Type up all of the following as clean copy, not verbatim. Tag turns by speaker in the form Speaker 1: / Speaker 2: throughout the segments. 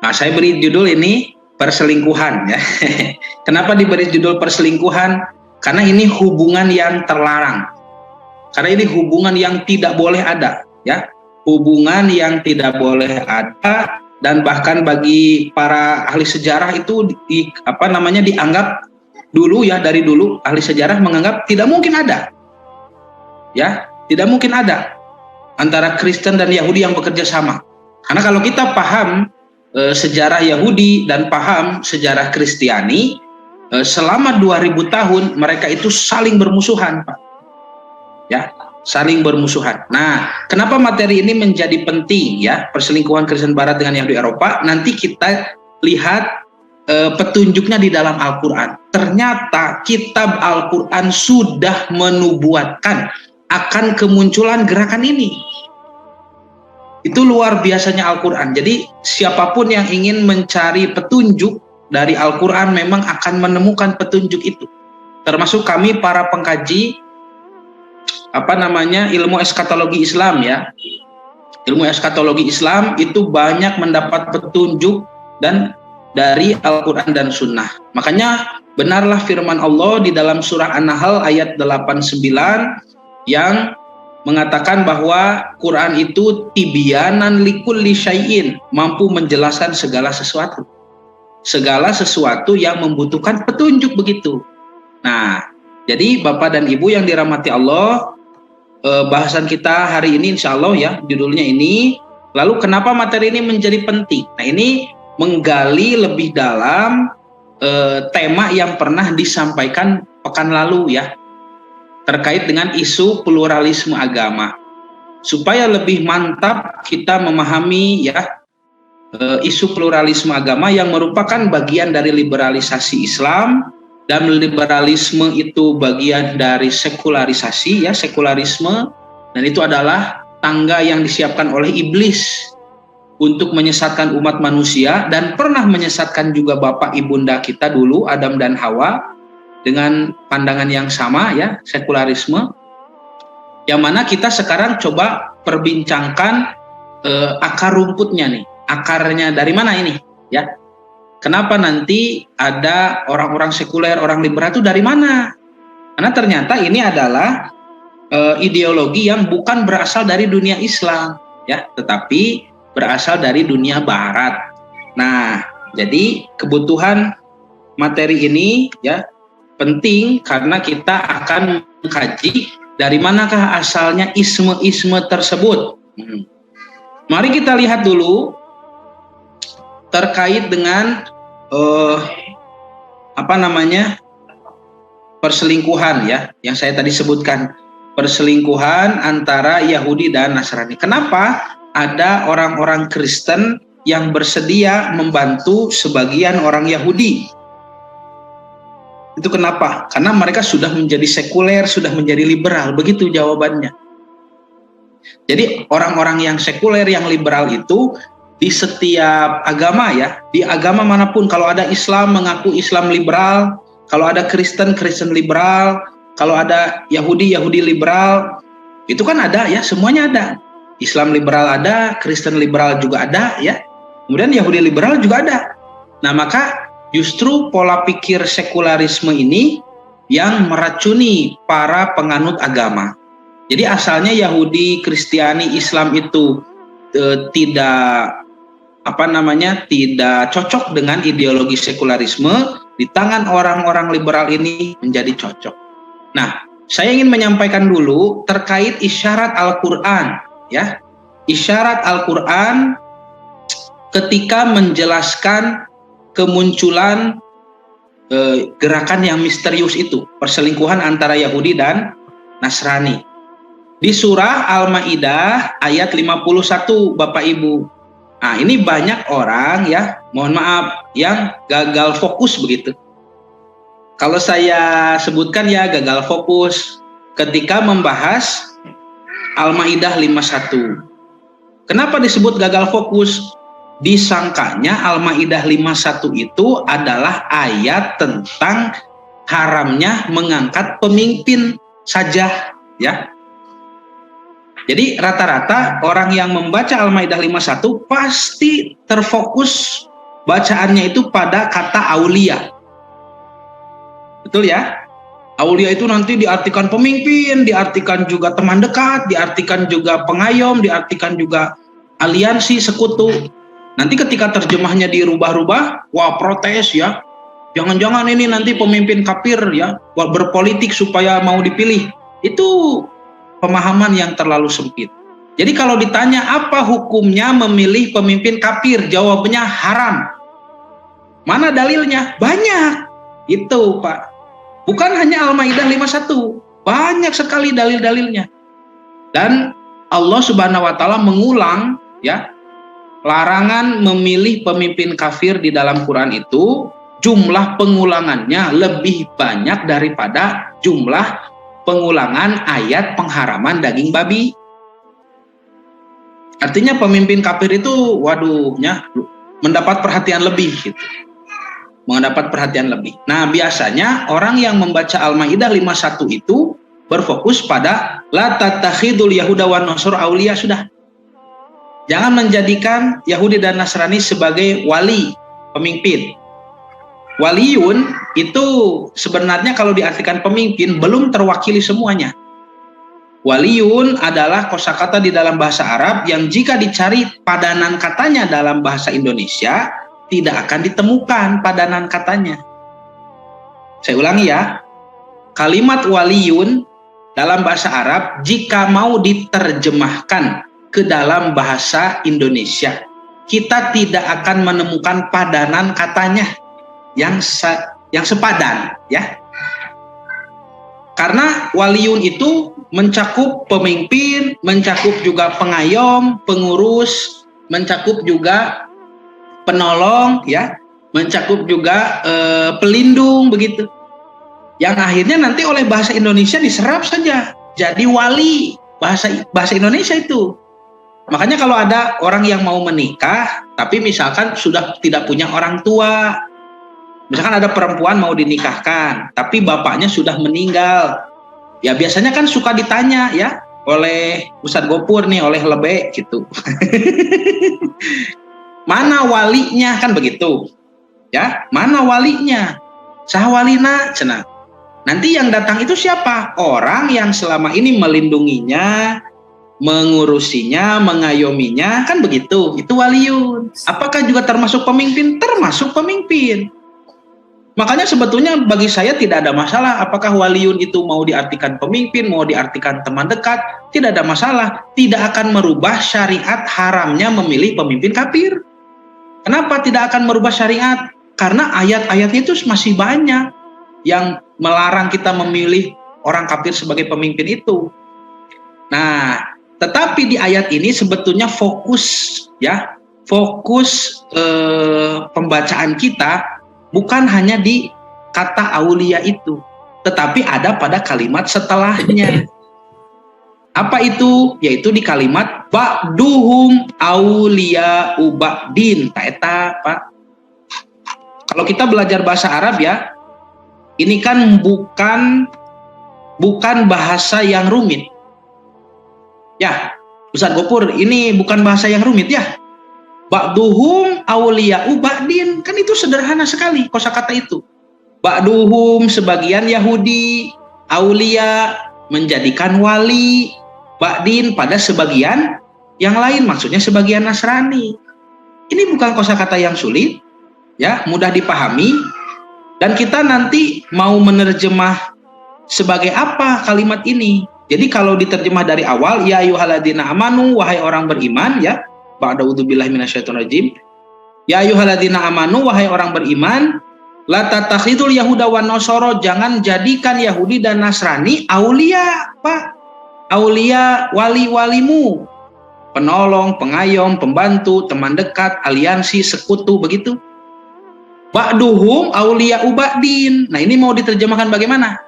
Speaker 1: Nah, saya beri judul ini perselingkuhan ya. Kenapa diberi judul perselingkuhan? Karena ini hubungan yang terlarang. Karena ini hubungan yang tidak boleh ada, ya. Hubungan yang tidak boleh ada, dan bahkan bagi para ahli sejarah itu dianggap dulu ya, dari dulu ahli sejarah menganggap tidak mungkin ada. Ya, tidak mungkin ada antara Kristen dan Yahudi yang bekerja sama. Karena kalau kita paham sejarah Yahudi dan paham sejarah Kristiani, selama 2000 tahun mereka itu saling bermusuhan, Pak. Ya, saling bermusuhan. Nah, kenapa materi ini menjadi penting ya, perselingkuhan Kristen Barat dengan Yahudi Eropa? Nanti kita lihat petunjuknya di dalam Al-Quran. Ternyata kitab Al-Quran sudah menubuatkan akan kemunculan gerakan ini. Itu luar biasanya Al-Quran. Jadi siapapun yang ingin mencari petunjuk dari Al-Quran memang akan menemukan petunjuk itu. Termasuk kami para pengkaji ilmu eskatologi Islam ya. Ilmu eskatologi Islam itu banyak mendapat petunjuk dan dari Al-Quran dan Sunnah. Makanya benarlah firman Allah di dalam surah An-Nahl ayat 89 yang mengatakan bahwa Quran itu tibyanan likulli syai'in, mampu menjelaskan segala sesuatu. Segala sesuatu yang membutuhkan petunjuk begitu. Nah, jadi Bapak dan Ibu yang dirahmati Allah, bahasan kita hari ini insya Allah ya, judulnya ini. Lalu kenapa materi ini menjadi penting? Nah, ini menggali lebih dalam tema yang pernah disampaikan pekan lalu ya, terkait dengan isu pluralisme agama. Supaya lebih mantap kita memahami ya isu pluralisme agama yang merupakan bagian dari liberalisasi Islam, dan liberalisme itu bagian dari sekularisasi ya, sekularisme, dan itu adalah tangga yang disiapkan oleh iblis untuk menyesatkan umat manusia, dan pernah menyesatkan juga bapak ibunda kita dulu, Adam dan Hawa, dengan pandangan yang sama ya, sekularisme, yang mana kita sekarang coba perbincangkan akar rumputnya nih, akarnya dari mana ini ya, kenapa nanti ada orang-orang sekuler, orang liberal itu dari mana? Karena ternyata ini adalah ideologi yang bukan berasal dari dunia Islam ya, tetapi berasal dari dunia Barat. Nah, jadi kebutuhan materi ini ya penting karena kita akan mengkaji dari manakah asalnya isme-isme tersebut. Mari kita lihat dulu terkait dengan perselingkuhan ya, yang saya tadi sebutkan, perselingkuhan antara Yahudi dan Nasrani. Kenapa ada orang-orang Kristen yang bersedia membantu sebagian orang Yahudi? Itu kenapa? Karena mereka sudah menjadi sekuler, sudah menjadi liberal. Begitu jawabannya. Jadi orang-orang yang sekuler, yang liberal itu di setiap agama ya, di agama manapun, kalau ada Islam mengaku Islam liberal, kalau ada Kristen, Kristen liberal, kalau ada Yahudi, Yahudi liberal, itu kan ada ya, semuanya ada. Islam liberal ada, Kristen liberal juga ada ya, kemudian Yahudi liberal juga ada. Nah, maka justru pola pikir sekularisme ini yang meracuni para penganut agama. Jadi asalnya Yahudi, Kristiani, Islam itu tidak cocok dengan ideologi sekularisme. Di tangan orang-orang liberal ini menjadi cocok. Nah, saya ingin menyampaikan dulu terkait isyarat Al-Quran ya. Isyarat Al-Quran ketika menjelaskan kemunculan gerakan yang misterius itu, perselingkuhan antara Yahudi dan Nasrani. Di surah Al-Maidah ayat 51 Bapak Ibu. Nah, ini banyak orang ya, mohon maaf, yang gagal fokus begitu. Kalau saya sebutkan ya gagal fokus ketika membahas Al-Maidah 51. Kenapa disebut gagal fokus? Disangkanya Al-Maidah 51 itu adalah ayat tentang haramnya mengangkat pemimpin saja ya. Jadi rata-rata orang yang membaca Al-Maidah 51 pasti terfokus bacaannya itu pada kata aulia. Betul ya? Aulia itu nanti diartikan pemimpin, diartikan juga teman dekat, diartikan juga pengayom, diartikan juga aliansi, sekutu. Nanti ketika terjemahnya dirubah-rubah, wah protes ya. Jangan-jangan ini nanti pemimpin kafir ya, berpolitik supaya mau dipilih. Itu pemahaman yang terlalu sempit. Jadi kalau ditanya apa hukumnya memilih pemimpin kafir, jawabannya haram. Mana dalilnya? Banyak. Itu Pak. Bukan hanya Al-Maidah 51, banyak sekali dalil-dalilnya. Dan Allah Subhanahu wa taala mengulang ya, larangan memilih pemimpin kafir di dalam Quran itu jumlah pengulangannya lebih banyak daripada jumlah pengulangan ayat pengharaman daging babi. Artinya pemimpin kafir itu waduhnya mendapat perhatian lebih gitu. Mendapat perhatian lebih. Nah, biasanya orang yang membaca Al-Maidah 51 itu berfokus pada la tattakhidul yahuda wan nasara auliya, sudah. Jangan menjadikan Yahudi dan Nasrani sebagai wali, pemimpin. Waliyun itu sebenarnya kalau diartikan pemimpin belum terwakili semuanya. Waliyun adalah kosakata di dalam bahasa Arab yang jika dicari padanan katanya dalam bahasa Indonesia tidak akan ditemukan padanan katanya. Saya ulangi ya. Kalimat waliyun dalam bahasa Arab jika mau diterjemahkan ke dalam bahasa Indonesia, kita tidak akan menemukan padanan katanya yang sepadan ya. Karena waliyun itu mencakup pemimpin, mencakup juga pengayom, pengurus, mencakup juga penolong ya, mencakup juga pelindung begitu. Yang akhirnya nanti oleh bahasa Indonesia diserap saja jadi wali, bahasa Indonesia itu. Makanya kalau ada orang yang mau menikah tapi misalkan sudah tidak punya orang tua, misalkan ada perempuan mau dinikahkan tapi bapaknya sudah meninggal, ya biasanya kan suka ditanya ya oleh Ustadz Gopur nih, oleh Lebe gitu. Mana walinya, kan begitu ya, mana walinya, sah walina cenah. Nanti yang datang itu siapa? Orang yang selama ini melindunginya, mengurusinya, mengayominya, kan begitu, itu waliyun. Apakah juga termasuk pemimpin? Termasuk pemimpin. Makanya sebetulnya bagi saya tidak ada masalah apakah waliyun itu mau diartikan pemimpin, mau diartikan teman dekat, tidak ada masalah. Tidak akan merubah syariat haramnya memilih pemimpin kafir. Kenapa tidak akan merubah syariat? Karena ayat-ayatnya itu masih banyak yang melarang kita memilih orang kafir sebagai pemimpin itu. Nah, tetapi di ayat ini sebetulnya fokus ya, fokus pembacaan kita bukan hanya di kata aulia itu, tetapi ada pada kalimat setelahnya. Apa itu? Yaitu di kalimat ba'duhum aulia uba'din. Taeta, Pak. Kalau kita belajar bahasa Arab ya, ini kan bukan bahasa yang rumit. Ya, Ustadz Gopur, ini bukan bahasa yang rumit ya. Ba'duhum aulia uba'din, kan itu sederhana sekali kosakata itu. Ba'duhum sebagian Yahudi, aulia menjadikan wali, ba'din pada sebagian yang lain, maksudnya sebagian Nasrani. Ini bukan kosakata yang sulit, ya, mudah dipahami. Dan kita nanti mau menerjemah sebagai apa kalimat ini. Jadi kalau diterjemah dari awal, ya ayyuhalladzina amanu, wahai orang beriman, ya, ba'da'udzubillahi minasyaitonirrajim. Ya ayyuhalladzina amanu, wahai orang beriman, la tattakhidul yahuda wan nasara, jangan jadikan Yahudi dan Nasrani aulia, Pak. Aulia, wali-walimu, penolong, pengayom, pembantu, teman dekat, aliansi, sekutu, begitu. Ba'duhum aulia uba'din. Nah, ini mau diterjemahkan bagaimana?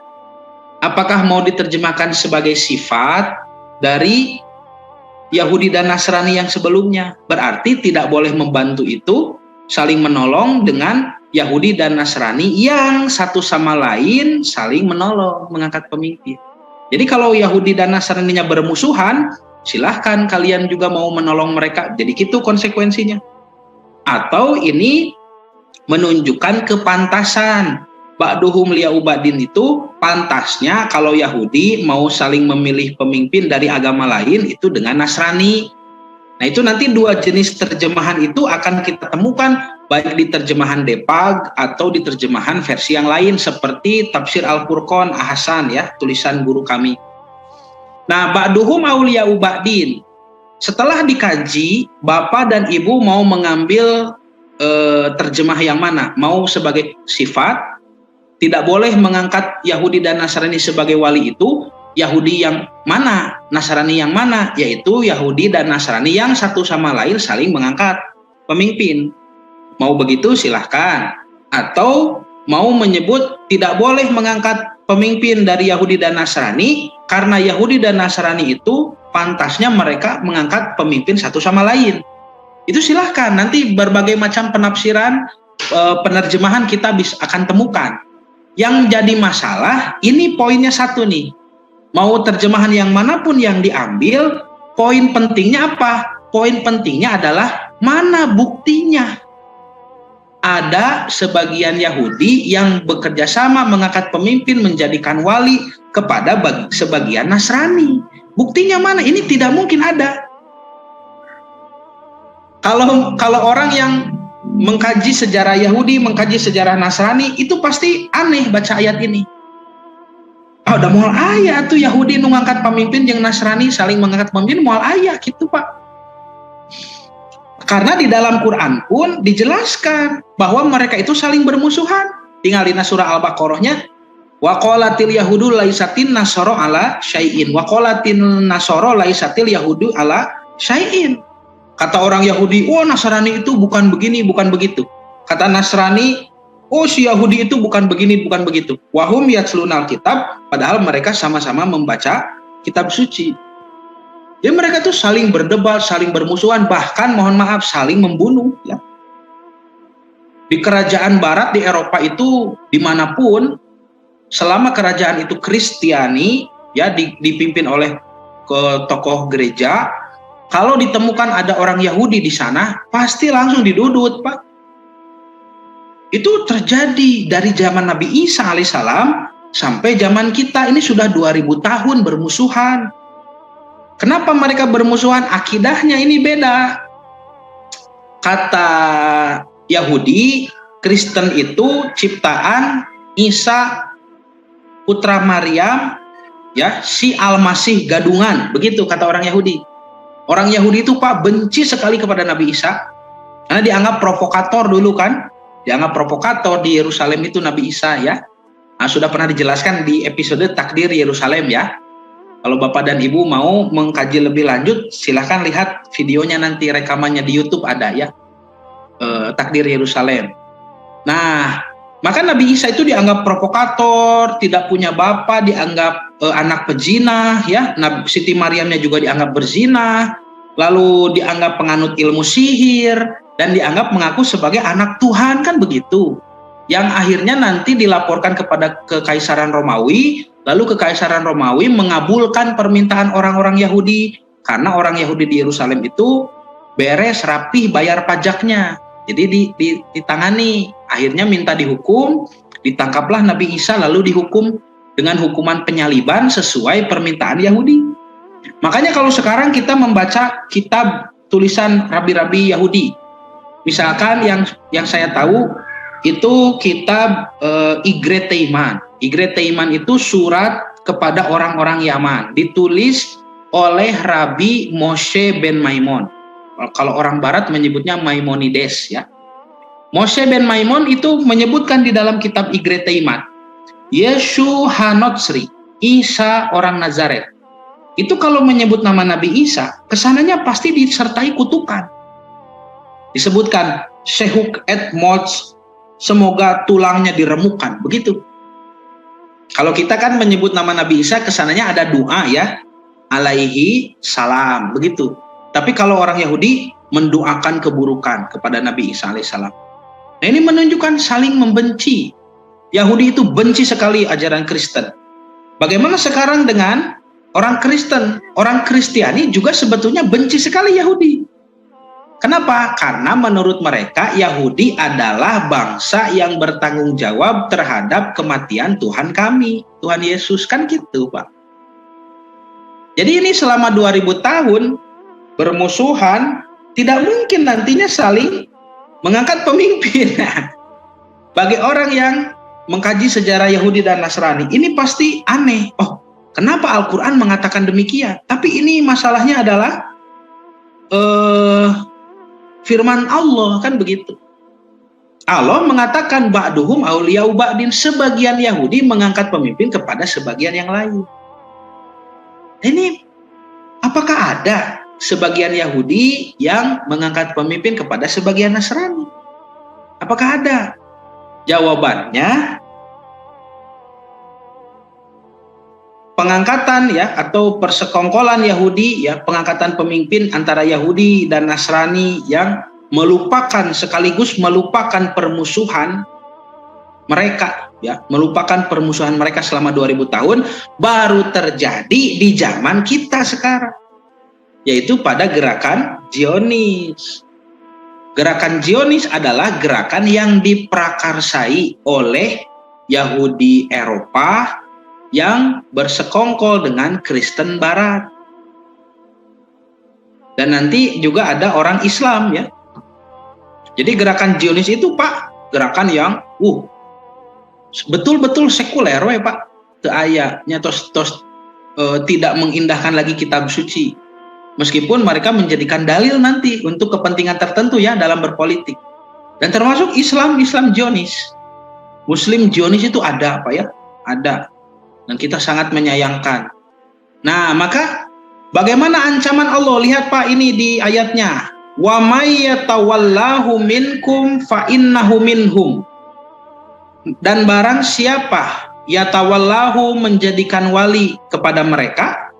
Speaker 1: Apakah mau diterjemahkan sebagai sifat dari Yahudi dan Nasrani yang sebelumnya? Berarti tidak boleh membantu itu saling menolong dengan Yahudi dan Nasrani yang satu sama lain saling menolong, mengangkat pemimpin. Jadi kalau Yahudi dan Nasraninya bermusuhan, silahkan kalian juga mau menolong mereka. Jadi gitu konsekuensinya. Atau ini menunjukkan kepantasan. Ba'duhum li'u ba'din itu pantasnya kalau Yahudi mau saling memilih pemimpin dari agama lain itu dengan Nasrani. Nah itu nanti dua jenis terjemahan itu akan kita temukan baik di terjemahan Depag atau di terjemahan versi yang lain seperti Tafsir Al-Furqan Ahsan ya, tulisan guru kami. Nah, ba'duhum auliya'u ba'din. Setelah dikaji, bapak dan ibu mau mengambil terjemah yang mana? Mau sebagai sifat, tidak boleh mengangkat Yahudi dan Nasrani sebagai wali itu. Yahudi yang mana? Nasrani yang mana? Yaitu Yahudi dan Nasrani yang satu sama lain saling mengangkat pemimpin. Mau begitu silahkan. Atau mau menyebut tidak boleh mengangkat pemimpin dari Yahudi dan Nasrani karena Yahudi dan Nasrani itu pantasnya mereka mengangkat pemimpin satu sama lain. Itu silahkan. Nanti berbagai macam penafsiran, penerjemahan kita akan temukan. Yang jadi masalah, ini poinnya satu nih. Mau terjemahan yang manapun yang diambil, poin pentingnya apa? Poin pentingnya adalah mana buktinya? Ada sebagian Yahudi yang bekerja sama mengangkat pemimpin menjadikan wali kepada sebagian Nasrani. Buktinya mana? Ini tidak mungkin ada. Kalau orang yang mengkaji sejarah Yahudi, mengkaji sejarah Nasrani, itu pasti aneh baca ayat ini. Oh, udah mual ayat tuh Yahudi ngangkat pemimpin yang Nasrani saling mengangkat pemimpin, mual ayat gitu Pak. Karena di dalam Quran pun dijelaskan bahwa mereka itu saling bermusuhan. Tinggalin surah Al-Baqarahnya. Wa qalatil yahudu laisatin nasara ala syai'in. Wa qalatil nasara laisatil yahudu ala syai'in. Kata orang Yahudi, oh Nasrani itu bukan begini, bukan begitu. Kata Nasrani, oh si Yahudi itu bukan begini, bukan begitu. Wahum yatslunal kitab, padahal mereka sama-sama membaca kitab suci. Jadi mereka tuh saling berdebat, saling bermusuhan, bahkan mohon maaf saling membunuh. Ya. Di kerajaan Barat di Eropa itu dimanapun, selama kerajaan itu Kristiani, ya dipimpin oleh tokoh gereja. Kalau ditemukan ada orang Yahudi di sana, pasti langsung didudut, Pak. Itu terjadi dari zaman Nabi Isa alaihissalam sampai zaman kita. Ini sudah 2000 tahun bermusuhan. Kenapa mereka bermusuhan? Akidahnya ini beda. Kata Yahudi, Kristen itu ciptaan Isa putra Maryam, ya, si Al-Masih gadungan. Begitu kata orang Yahudi. Orang Yahudi itu Pak benci sekali kepada Nabi Isa karena dianggap provokator dulu kan, dianggap provokator di Yerusalem itu Nabi Isa ya. Nah, sudah pernah dijelaskan di episode Takdir Yerusalem ya. Kalau Bapak dan Ibu mau mengkaji lebih lanjut, silahkan lihat videonya nanti rekamannya di YouTube ada ya, Takdir Yerusalem. Nah, maka Nabi Isa itu dianggap provokator, tidak punya bapak, dianggap anak pezina, ya. Siti Maryamnya juga dianggap berzina, lalu dianggap penganut ilmu sihir, dan dianggap mengaku sebagai anak Tuhan, kan begitu. Yang akhirnya nanti dilaporkan kepada Kekaisaran Romawi, lalu Kekaisaran Romawi mengabulkan permintaan orang-orang Yahudi, karena orang Yahudi di Yerusalem itu beres, rapih, bayar pajaknya. Jadi ditangani, akhirnya minta dihukum, ditangkaplah Nabi Isa lalu dihukum dengan hukuman penyaliban sesuai permintaan Yahudi. Makanya kalau sekarang kita membaca kitab tulisan rabi-rabi Yahudi, misalkan yang saya tahu itu kitab Igre Teiman. Igre Teiman itu surat kepada orang-orang Yaman, ditulis oleh Rabi Moshe ben Maimon. Kalau orang Barat menyebutnya Maimonides ya. Moshe ben Maimon itu menyebutkan di dalam kitab Igre Teiman, Yeshu Hanotsri, Isa orang Nazaret. Itu kalau menyebut nama Nabi Isa, kesananya pasti disertai kutukan. Disebutkan Shehuk et Mots, semoga tulangnya diremukkan, begitu. Kalau kita kan menyebut nama Nabi Isa, kesananya ada doa ya, alaihi salam, begitu. Tapi kalau orang Yahudi mendoakan keburukan kepada Nabi Isa alaihissalam. Nah ini menunjukkan saling membenci. Yahudi itu benci sekali ajaran Kristen. Bagaimana sekarang dengan orang Kristen? Orang Kristiani juga sebetulnya benci sekali Yahudi. Kenapa? Karena menurut mereka Yahudi adalah bangsa yang bertanggung jawab terhadap kematian Tuhan kami, Tuhan Yesus, kan gitu, Pak. Jadi ini selama 2000 tahun bermusuhan, tidak mungkin nantinya saling mengangkat pemimpin. Bagi orang yang mengkaji sejarah Yahudi dan Nasrani, ini pasti aneh. Oh, kenapa Al-Quran mengatakan demikian? Tapi ini masalahnya adalah firman Allah, kan begitu. Allah mengatakan ba'duhum auliya'u ba'din, sebagian Yahudi mengangkat pemimpin kepada sebagian yang lain. Ini apakah ada sebagian Yahudi yang mengangkat pemimpin kepada sebagian Nasrani? Apakah ada? Jawabannya, pengangkatan ya atau persekongkolan Yahudi ya, pengangkatan pemimpin antara Yahudi dan Nasrani yang melupakan sekaligus melupakan permusuhan mereka ya, melupakan permusuhan mereka selama 2000 tahun baru terjadi di zaman kita sekarang, yaitu pada gerakan Zionis. Gerakan Zionis adalah gerakan yang diprakarsai oleh Yahudi Eropa yang bersekongkol dengan Kristen Barat. Dan nanti juga ada orang Islam ya. Jadi gerakan Zionis itu Pak, gerakan yang betul-betul sekuler ya Pak. Teu aya nya tos tidak mengindahkan lagi kitab suci. Meskipun mereka menjadikan dalil nanti untuk kepentingan tertentu ya dalam berpolitik. Dan termasuk Islam Zionis. Muslim Zionis itu ada Pak ya, ada. Dan kita sangat menyayangkan. Nah, maka bagaimana ancaman Allah? Lihat Pak ini di ayatnya. Wa may yatawallahu minkum fa innahu minhum. Dan barang siapa yatawallahu menjadikan wali kepada mereka,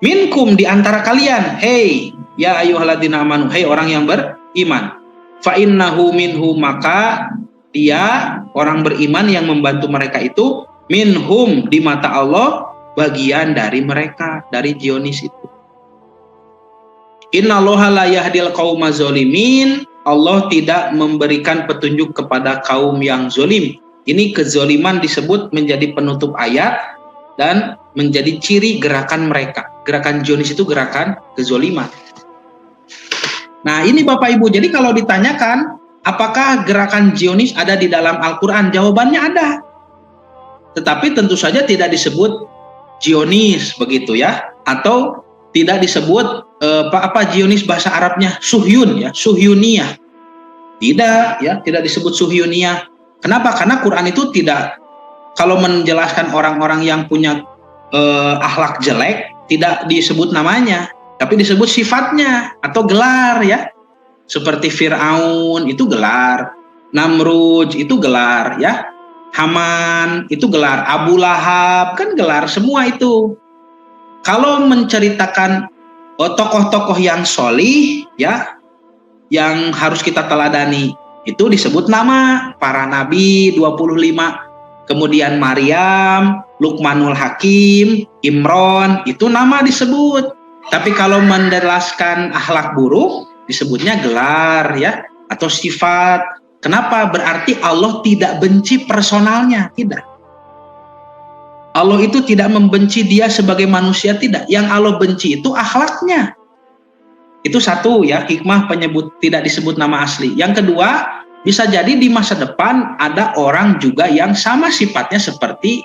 Speaker 1: minkum di antara kalian, hei ya ayyuhalladzina amanu, hei orang yang beriman, fa innahu minhum, maka dia orang beriman yang membantu mereka itu minhum, di mata Allah bagian dari mereka, dari Zionis itu. Innallaha la yahdil qaumaz zalimin, Allah tidak memberikan petunjuk kepada kaum yang zolim. Ini kezoliman disebut menjadi penutup ayat dan menjadi ciri gerakan mereka. Gerakan Zionis itu gerakan kezoliman. Nah ini Bapak Ibu, jadi kalau ditanyakan apakah gerakan Zionis ada di dalam Al-Quran, jawabannya ada. Tetapi tentu saja tidak disebut Zionis begitu ya, atau tidak disebut Zionis bahasa Arabnya Suhyun ya, Suhyuniyah. Tidak ya, tidak disebut Suhyuniyah. Kenapa? Karena Quran itu tidak, kalau menjelaskan orang-orang yang punya akhlak jelek tidak disebut namanya, tapi disebut sifatnya atau gelar ya. Seperti Fir'aun itu gelar, Namrud itu gelar ya. Haman itu gelar, Abu Lahab kan gelar, semua itu. Kalau menceritakan tokoh-tokoh yang solih ya, yang harus kita teladani, itu disebut nama para nabi 25. Kemudian Maryam, Luqmanul Hakim, Imron, itu nama disebut. Tapi kalau menjelaskan akhlak buruk disebutnya gelar ya, atau sifat. Kenapa? Berarti Allah tidak benci personalnya, tidak. Allah itu tidak membenci dia sebagai manusia, tidak. Yang Allah benci itu akhlaknya. Itu satu ya, hikmah penyebut tidak disebut nama asli. Yang kedua, bisa jadi di masa depan ada orang juga yang sama sifatnya seperti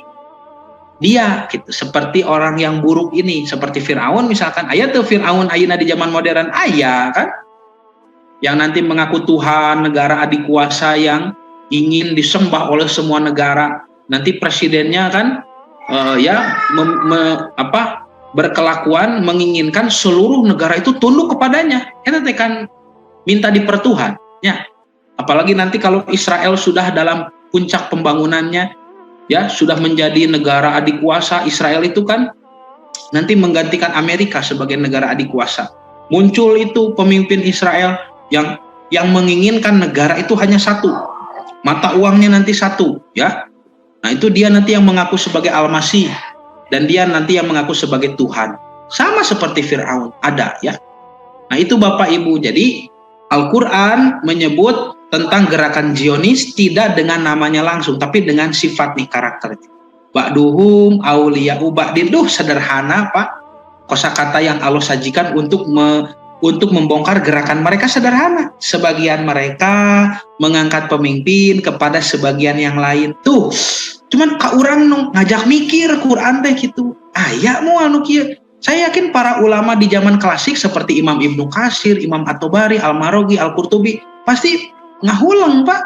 Speaker 1: dia, gitu. Seperti orang yang buruk ini, seperti Fir'aun misalkan. Aya tuh Fir'aun ayeuna di zaman modern, aya kan? Yang nanti mengaku Tuhan, negara adik kuasa yang ingin disembah oleh semua negara. Nanti presidennya kan berkelakuan menginginkan seluruh negara itu tunduk kepadanya. Kita kan minta dipertuhan ya. Apalagi nanti kalau Israel sudah dalam puncak pembangunannya ya, sudah menjadi negara adik kuasa. Israel itu kan nanti menggantikan Amerika sebagai negara adik kuasa. Muncul itu pemimpin Israel yang menginginkan negara itu hanya satu, mata uangnya nanti satu ya. Nah itu dia nanti yang mengaku sebagai Al-Masih, dan dia nanti yang mengaku sebagai Tuhan, sama seperti Fir'aun ada ya. Nah itu Bapak Ibu, jadi Al-Quran menyebut tentang gerakan Zionis tidak dengan namanya langsung, tapi dengan sifat nih, karakternya. Ba'duhum awliya'u ba'din, sederhana Pak. Kosakata yang Allah sajikan untuk membongkar gerakan mereka sederhana. Sebagian mereka mengangkat pemimpin kepada sebagian yang lain. Tuh, cuman ka urang ngajak mikir Quran teh gitu. Aya mu anu kieu. Saya yakin para ulama di zaman klasik seperti Imam Ibnu Katsir, Imam At-Tabari, Al-Maraghi, Al-Qurtubi pasti ngahuleng Pak.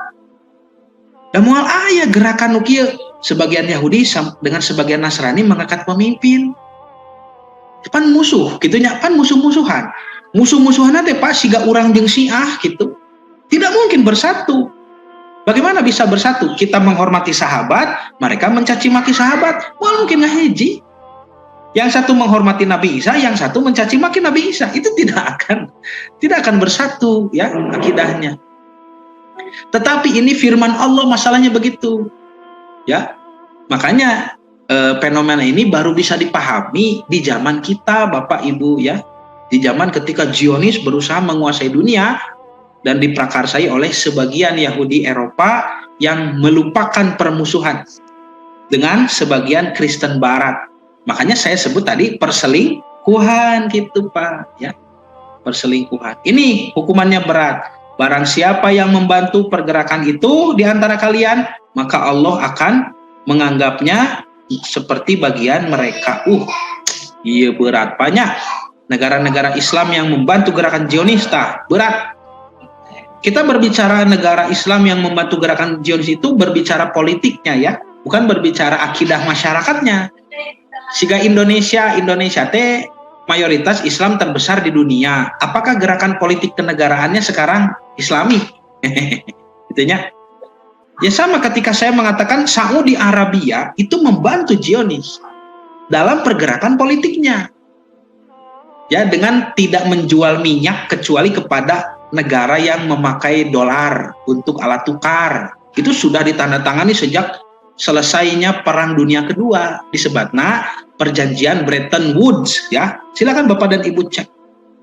Speaker 1: Dan moal aya gerakan nu kieu, sebagian Yahudi dengan sebagian Nasrani mengangkat pemimpin. Pan musuh gitunya, pan musuh-musuhan. Musuh-musuhan teh Pak siga urang jeung Syiah gitu. Tidak mungkin bersatu. Bagaimana bisa bersatu? Kita menghormati sahabat, mereka mencaci maki sahabat. Wah, mungkin ngahiji. Yang satu menghormati Nabi Isa, yang satu mencaci maki Nabi Isa. Itu tidak akan bersatu ya akidahnya. Tetapi ini firman Allah, masalahnya begitu. Ya. Makanya fenomena ini baru bisa dipahami di zaman kita, Bapak Ibu ya. Di zaman ketika Zionis berusaha menguasai dunia dan diprakarsai oleh sebagian Yahudi Eropa yang melupakan permusuhan dengan sebagian Kristen Barat. Makanya saya sebut tadi perselingkuhan gitu Pak ya. Perselingkuhan. Ini hukumannya berat. Barang siapa yang membantu pergerakan itu di antara kalian, maka Allah akan menganggapnya seperti bagian mereka. Iya berat. Banyak negara-negara Islam yang membantu gerakan Zionis, berat. Kita berbicara negara Islam yang membantu gerakan Zionis itu berbicara politiknya ya, bukan berbicara akidah masyarakatnya. Siga Indonesia teh mayoritas Islam terbesar di dunia. Apakah gerakan politik kenegaraannya sekarang Islami? Itunya. Ya sama ketika saya mengatakan Saudi Arabia itu membantu Zionis dalam pergerakan politiknya. Ya, dengan tidak menjual minyak kecuali kepada negara yang memakai dolar untuk alat tukar. Itu sudah ditandatangani sejak selesainya Perang Dunia Kedua, disebutnya Perjanjian Bretton Woods ya. Silakan Bapak dan Ibu cek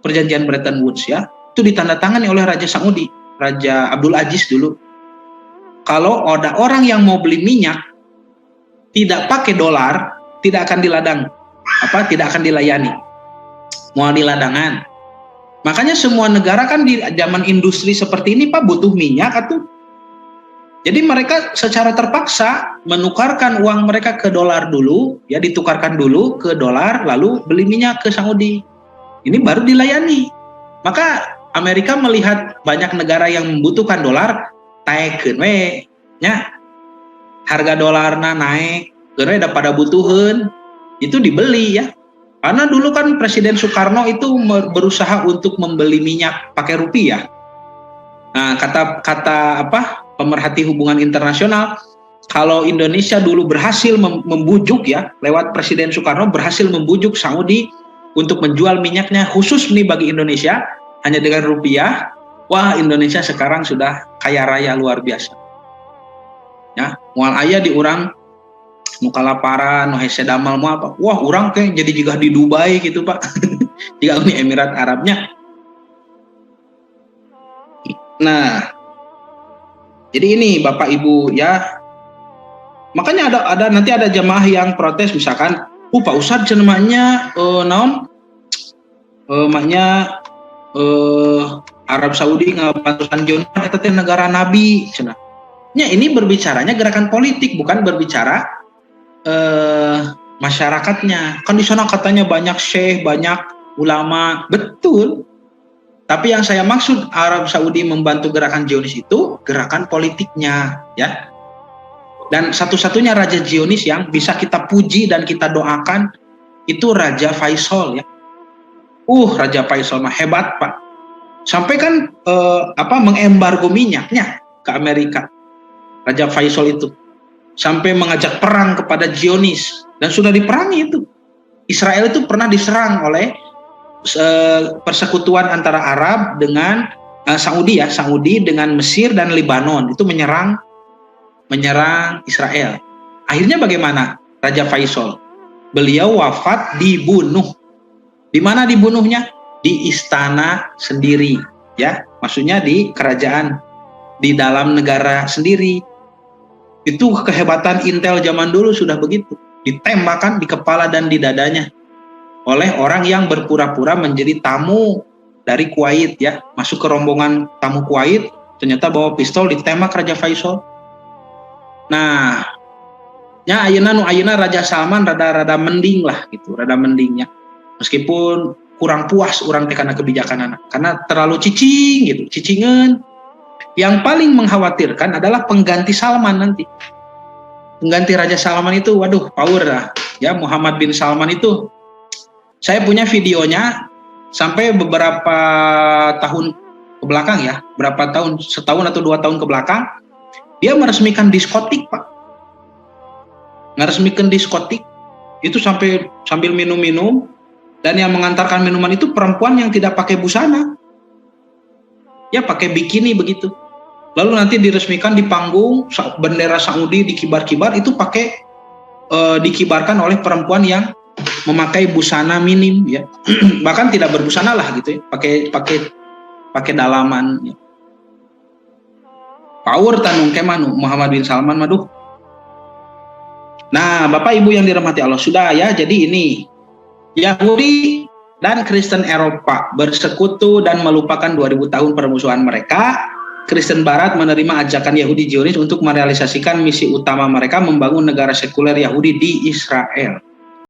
Speaker 1: Perjanjian Bretton Woods ya. Itu ditandatangani oleh Raja Saudi, Raja Abdul Aziz dulu. Kalau ada orang yang mau beli minyak tidak pakai dolar, tidak akan tidak akan dilayani. Mau diladangan. Makanya semua negara kan di zaman industri seperti ini Pak butuh minyak atau. Jadi mereka secara terpaksa menukarkan uang mereka ke dolar dulu, ya ditukarkan dulu ke dolar, lalu beli minyak ke Saudi. Ini baru dilayani. Maka Amerika melihat banyak negara yang membutuhkan dolar, naikkeun we nya. Harga dolarna naik, geus pada butuheun, itu dibeli ya. Karena dulu kan Presiden Soekarno itu berusaha untuk membeli minyak pakai rupiah. Nah, kata pemerhati hubungan internasional, kalau Indonesia dulu berhasil membujuk ya, lewat Presiden Soekarno berhasil membujuk Saudi untuk menjual minyaknya khusus nih bagi Indonesia hanya dengan rupiah, wah Indonesia sekarang sudah kaya raya luar biasa. Ya, moal aya di urang nu kalaparan, nu hese damal moal apa. Wah, urang teh jadi juga di Dubai gitu, Pak. Juga Uni Emirat Arabnya. Nah, jadi ini Bapak Ibu ya. Makanya nanti ada jamaah yang protes misalkan, Pak Ustadz cenamanya maknya Arab Saudi ngabantusan Zionis eta teh negara nabi cenah. Ya ini berbicaranya gerakan politik, bukan berbicara masyarakatnya. Kan di sana katanya banyak syekh, banyak ulama, betul. Tapi yang saya maksud Arab Saudi membantu gerakan Zionis itu gerakan politiknya, ya. Dan satu-satunya raja Zionis yang bisa kita puji dan kita doakan itu Raja Faisal, ya. Raja Faisal mah hebat, Pak. Sampai kan mengembargo minyaknya ke Amerika. Raja Faisal itu sampai mengajak perang kepada Zionis dan sudah diperangi itu. Israel itu pernah diserang oleh persekutuan antara Arab dengan Saudi ya, Saudi dengan Mesir dan Lebanon itu menyerang Israel. Akhirnya bagaimana Raja Faisal? Beliau wafat dibunuh. Di mana dibunuhnya? Di istana sendiri. ya, maksudnya di kerajaan, di dalam negara sendiri. Itu kehebatan Intel zaman dulu sudah begitu, ditembakkan di kepala dan di dadanya oleh orang yang berpura-pura menjadi tamu dari Kuwait, ya, masuk ke rombongan tamu Kuwait, ternyata bawa pistol, ditembak Raja Faisal. Nah, nya ayeuna Raja Salman rada mending lah gitu, rada mendingnya. Meskipun kurang puas orang teh karena kebijakan anak, karena terlalu cicing gitu, cicingan. Yang paling mengkhawatirkan adalah pengganti Salman nanti. Pengganti Raja Salman itu, waduh, power lah. Ya, Muhammad bin Salman itu, saya punya videonya sampai beberapa tahun ke belakang ya, berapa tahun, setahun atau 2 tahun ke belakang, dia meresmikan diskotik, Pak. Meresmikan diskotik, itu sambil minum-minum, dan yang mengantarkan minuman itu perempuan yang tidak pakai busana. Ya, pakai bikini begitu. Lalu nanti diresmikan di panggung, bendera Saudi dikibar-kibar, itu dikibarkan oleh perempuan yang memakai busana minim, ya. Bahkan tidak berbusana lah gitu ya, pakai dalaman, ya. Power tanung kemanu Muhammad bin Salman maduh. Nah, Bapak Ibu yang dirahmati Allah, sudah ya, jadi ini Yahudi dan Kristen Eropa bersekutu dan melupakan 2000 tahun permusuhan mereka. Kristen Barat menerima ajakan Yahudi Zionis untuk merealisasikan misi utama mereka, membangun negara sekuler Yahudi di Israel.